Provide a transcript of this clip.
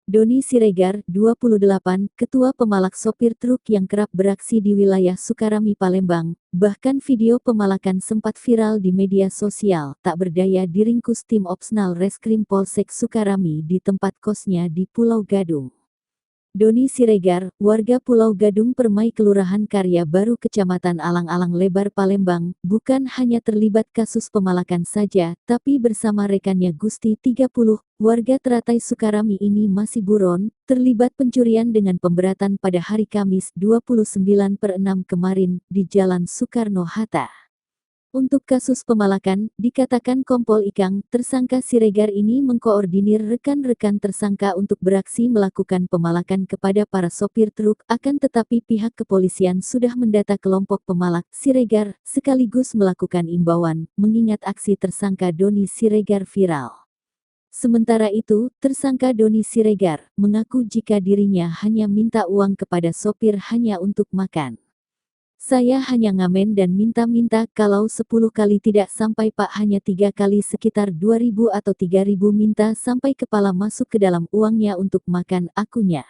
Doni Siregar, 28, ketua pemalak sopir truk yang kerap beraksi di wilayah Sukarami Palembang, bahkan video pemalakan sempat viral di media sosial, tak berdaya diringkus tim Opsnal Reskrim Polsek Sukarami di tempat kosnya di Pulau Gadung. Doni Siregar, warga Pulau Gadung Permai Kelurahan Karya Baru Kecamatan Alang-Alang Lebar Palembang, bukan hanya terlibat kasus pemalakan saja, tapi bersama rekannya Gusti 30, warga Teratai Sukarami ini masih buron, terlibat pencurian dengan pemberatan pada hari Kamis 29/6 kemarin, di Jalan Soekarno-Hatta. Untuk kasus pemalakan, dikatakan Kompol Ikang, tersangka Siregar ini mengkoordinir rekan-rekan tersangka untuk beraksi melakukan pemalakan kepada para sopir truk, akan tetapi pihak kepolisian sudah mendata kelompok pemalak Siregar, sekaligus melakukan imbauan, mengingat aksi tersangka Doni Siregar viral. Sementara itu, tersangka Doni Siregar mengaku jika dirinya hanya minta uang kepada sopir hanya untuk makan. Saya hanya ngamen dan minta-minta, kalau 10 kali tidak sampai Pak, hanya 3 kali sekitar 2.000 atau 3.000 minta sampai kepala masuk ke dalam uangnya untuk makan, akunya.